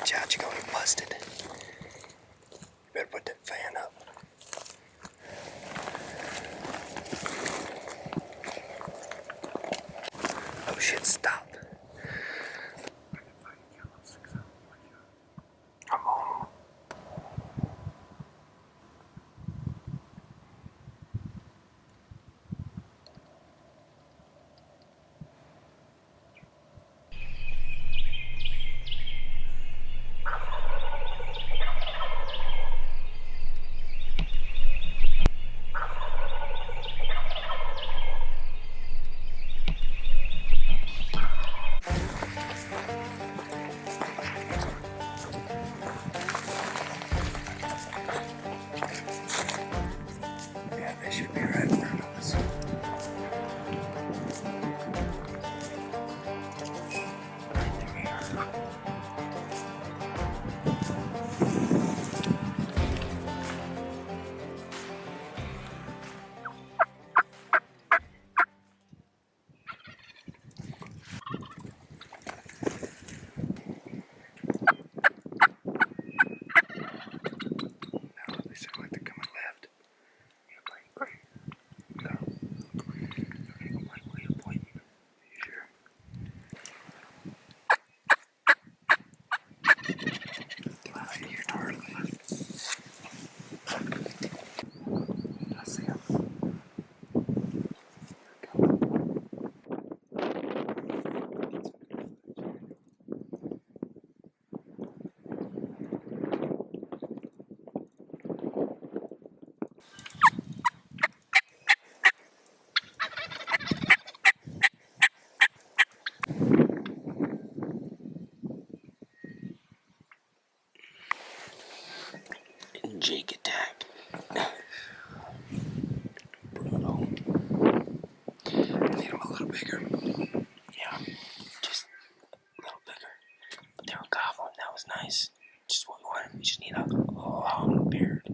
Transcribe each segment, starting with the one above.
Watch out, you're gonna get busted. You better put that fan up. Oh shit, stop. I'm on. Yeah, they should be right in front of us. They sound like they're coming left. No. Where you pointing? You sure? I hear toward the left. I see him. Jake attack. Brutal. Need him a little bigger. Yeah, just a little bigger. But they were gobbling. That was nice. Just what we wanted. We just need a long beard.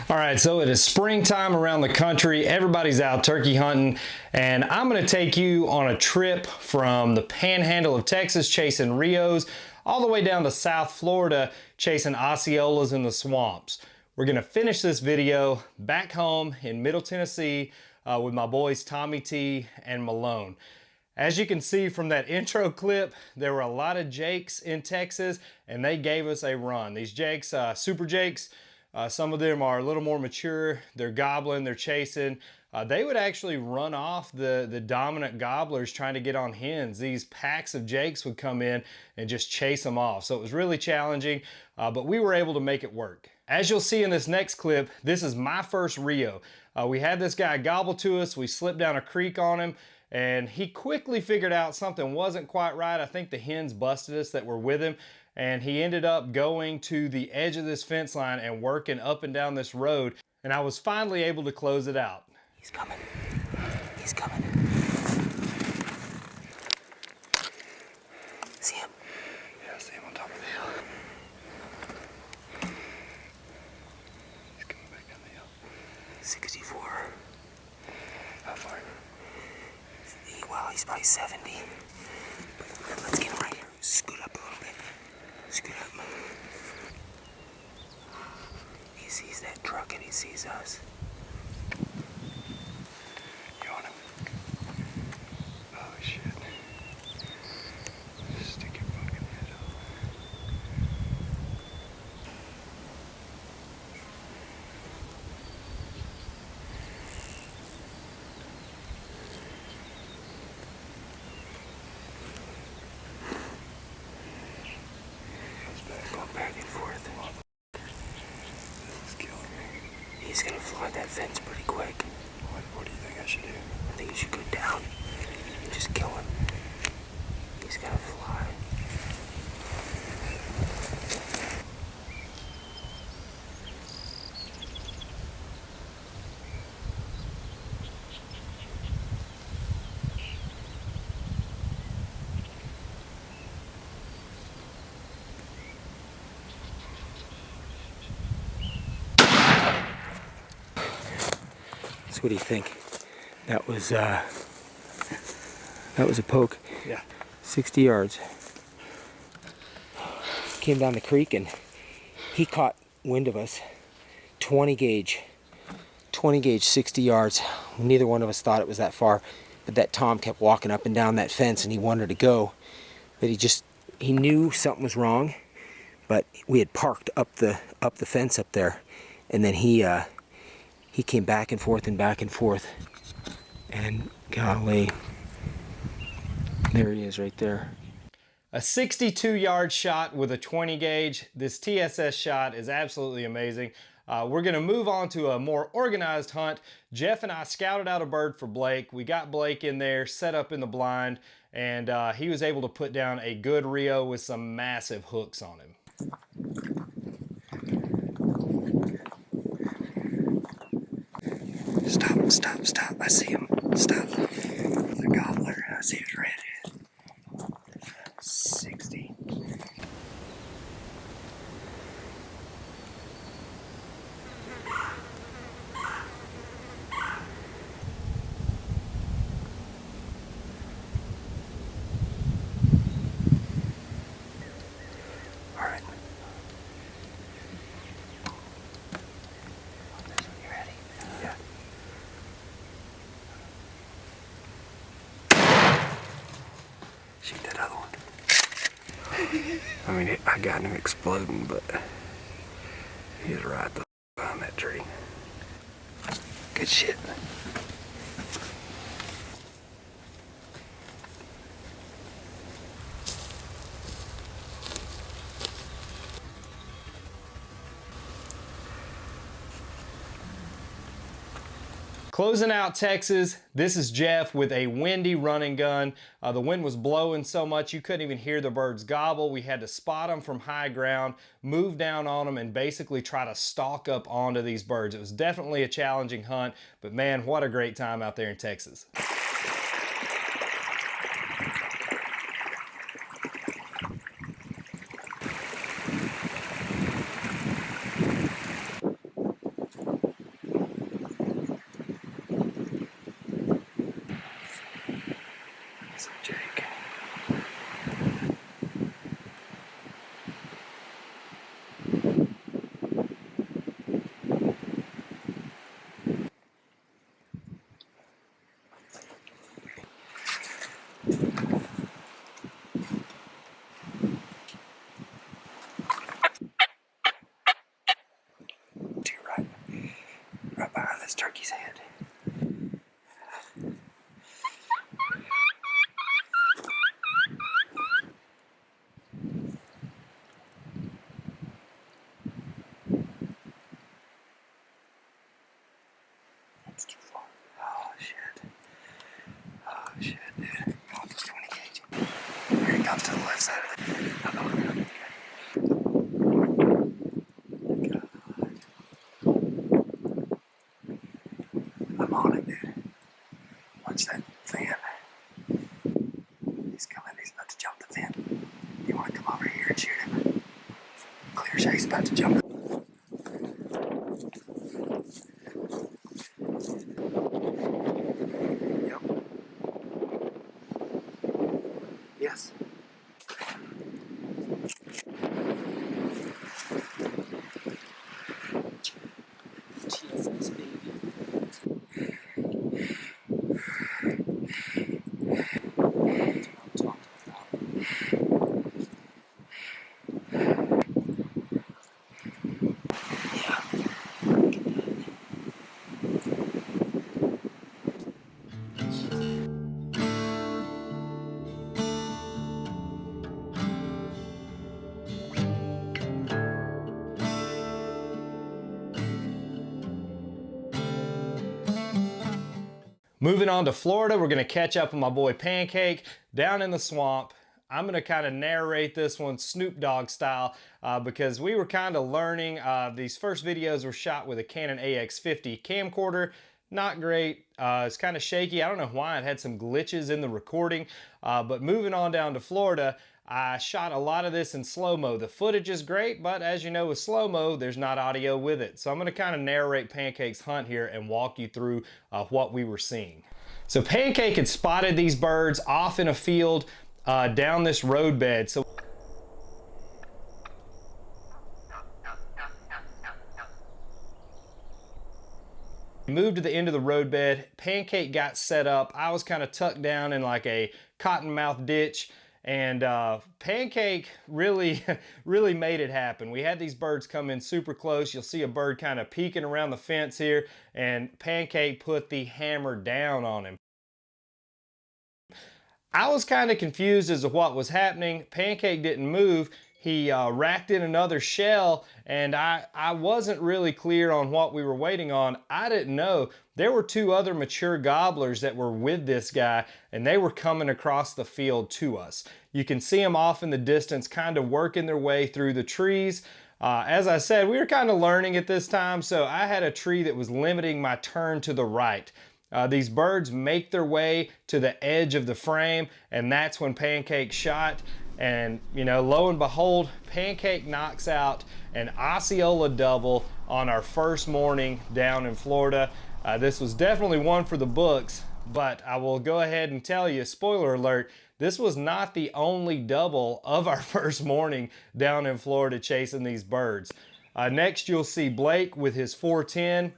All right, so it is springtime around the country. Everybody's out turkey hunting, and I'm gonna take you on a trip from the panhandle of Texas chasing Rios all the way down to South Florida chasing Osceolas in the swamps. We're gonna finish this video back home in Middle Tennessee with my boys Tommy T and Malone. As you can see from that intro clip, there were a lot of jakes in Texas and they gave us a run. These jakes, super jakes, some of them are a little more mature. They're gobbling, they're chasing. They would actually run off the dominant gobblers trying to get on hens. These packs of jakes would come in and just chase them off. So it was really challenging, but we were able to make it work. As you'll see in this next clip, this is my first Rio. We had this guy gobble to us. We slipped down a creek on him, and he quickly figured out something wasn't quite right. I think the hens busted us that were with him, and he ended up going to the edge of this fence line and working up and down this road, and I was finally able to close it out. He's coming. He's coming. See him? Yeah, I see him on top of the hill. He's coming back down the hill. 64. How far? Well, he's probably 70. But let's get him right here. Scoot up a little bit. Scoot up. He sees that truck and he sees us. You on him? Oh shit. Stick your fucking head up. Going back and forth. This is killing me. He's gonna fly that fence pretty quick. What do you think I should do? I think you should go down and just kill him. He's gonna fly. So what do you think? That was a poke. Yeah. 60 yards. came down the creek and he caught wind of us. 20 gauge, 60 yards. Neither one of us thought it was that far, but that Tom kept walking up and down that fence and he wanted to go, but he knew something was wrong. But we had parked up the fence up there, and then he came back and forth, and golly, there he is right there. A 62-yard shot with a 20 gauge. This TSS shot is absolutely amazing. We're gonna move on to a more organized hunt. Jeff and I scouted out a bird for Blake. We got Blake in there, set up in the blind, and he was able to put down a good Rio with some massive hooks on him. Stop, I see him. Stop. The gobbler, I see his red head. 60. All right. You ready? Yeah. Shoot that other one. I mean, I got him exploding, but he's right behind that tree. Good shit. Closing out Texas, this is Jeff with a windy running gun. The wind was blowing so much you couldn't even hear the birds gobble. We had to spot them from high ground, move down on them, and basically try to stalk up onto these birds. It was definitely a challenging hunt, but man, what a great time out there in Texas. Jake. To your right. Right behind this turkey's head. It's too far. Oh shit. Oh shit, dude. Oh, this 20 gauge. Here he comes to the left side of it. Okay. I'm on it, dude. Watch that fan. He's coming. He's about to jump the fan. You want to come over here and shoot him? Clear shot. He's about to jump. Yep. Yes. TSS, baby. Moving on to Florida, we're gonna catch up with my boy Pancake down in the swamp. I'm gonna kind of narrate this one Snoop Dogg style because we were kind of learning. These first videos were shot with a Canon AX50 camcorder. Not great, it's kind of shaky. I don't know why, it had some glitches in the recording. But moving on down to Florida, I shot a lot of this in slow-mo. The footage is great, but as you know with slow-mo, there's not audio with it. So I'm gonna kind of narrate Pancake's hunt here and walk you through what we were seeing. So Pancake had spotted these birds off in a field down this roadbed. So We moved to the end of the roadbed. Pancake got set up. I was kind of tucked down in like a cottonmouth ditch, and Pancake really, really made it happen. We had these birds come in super close. You'll see a bird kind of peeking around the fence here, and Pancake put the hammer down on him. I was kind of confused as to what was happening. Pancake didn't move. He racked in another shell, and I wasn't really clear on what we were waiting on. I didn't know. There were 2 other mature gobblers that were with this guy, and they were coming across the field to us. You can see them off in the distance, kind of working their way through the trees. As I said, we were kind of learning at this time, so I had a tree that was limiting my turn to the right. These birds make their way to the edge of the frame, and that's when Pancake shot. And, you know, lo and behold, Pancake knocks out an Osceola double on our first morning down in Florida. This was definitely one for the books, but I will go ahead and tell you, spoiler alert, this was not the only double of our first morning down in Florida chasing these birds. Next, you'll see Blake with his 410.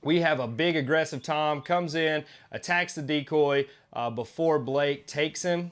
We have a big aggressive tom, comes in, attacks the decoy before Blake takes him.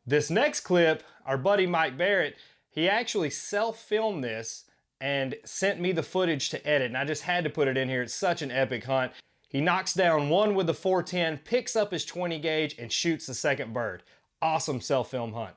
This next clip, our buddy Mike Barrett, he actually self-filmed this and sent me the footage to edit, and I just had to put it in here. It's such an epic hunt. He knocks down one with the 410, picks up his 20 gauge, and shoots the second bird. Awesome self-film hunt.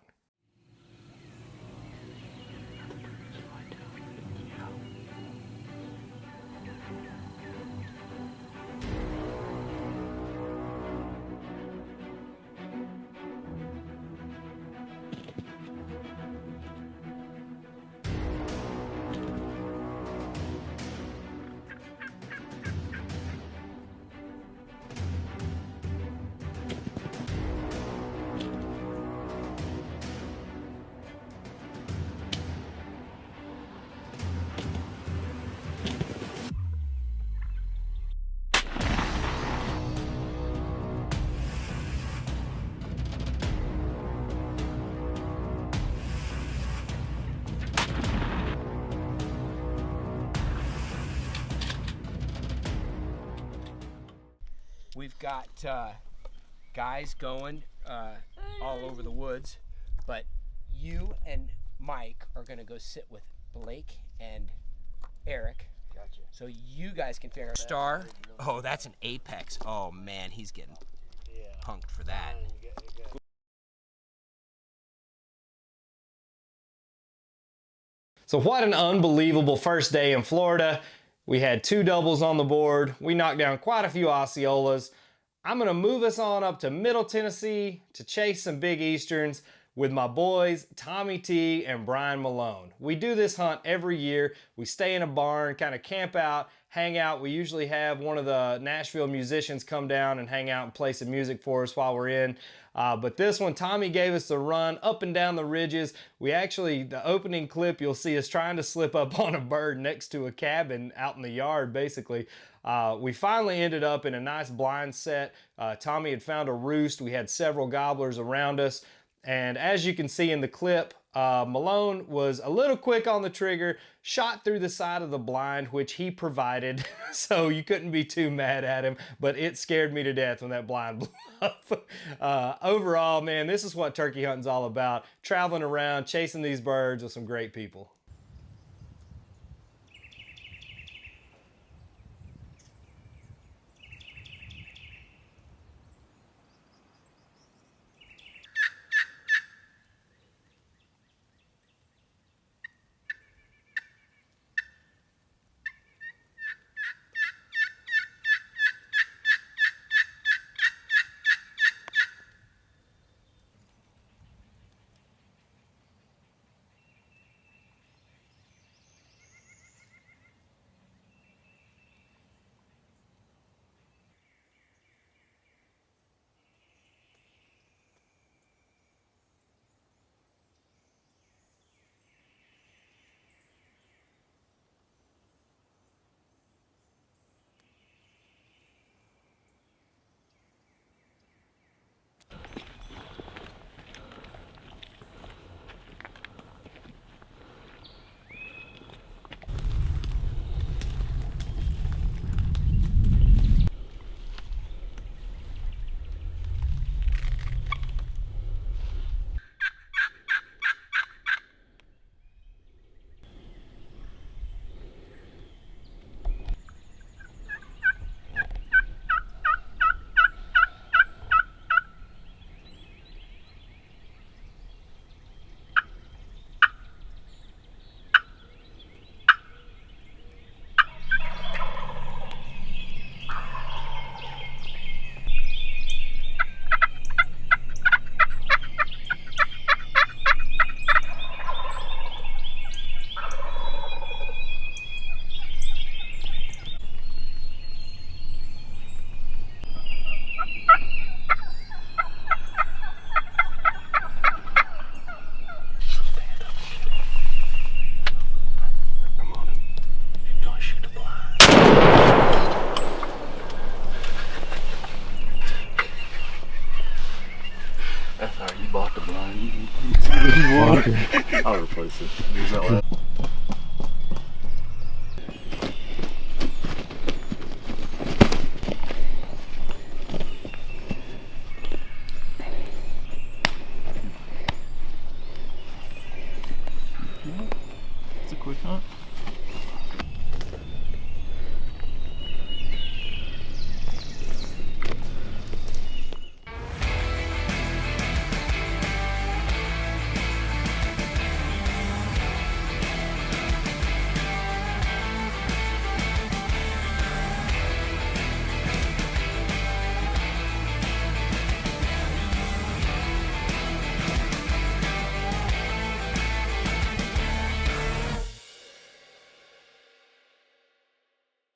We've got guys going all over the woods, but you and Mike are gonna go sit with Blake and Eric. Gotcha. So you guys can figure out star. Oh, that's an apex. Oh man, he's getting punked for that. So what an unbelievable first day in Florida. We had 2 doubles on the board. We knocked down quite a few Osceolas. I'm gonna move us on up to Middle Tennessee to chase some Big Easterns with my boys, Tommy T and Brian Malone. We do this hunt every year. We stay in a barn, kind of camp out, hang out. We usually have one of the Nashville musicians come down and hang out and play some music for us while we're in. But this one, Tommy gave us the run up and down the ridges. We actually, the opening clip, you'll see us trying to slip up on a bird next to a cabin out in the yard, basically. We finally ended up in a nice blind set. Tommy had found a roost. We had several gobblers around us. And as you can see in the clip, Malone was a little quick on the trigger, shot through the side of the blind, which he provided, so you couldn't be too mad at him, but it scared me to death when that blind blew up. Overall, man, this is what turkey hunting's all about, traveling around, chasing these birds with some great people. It's a quick hunt.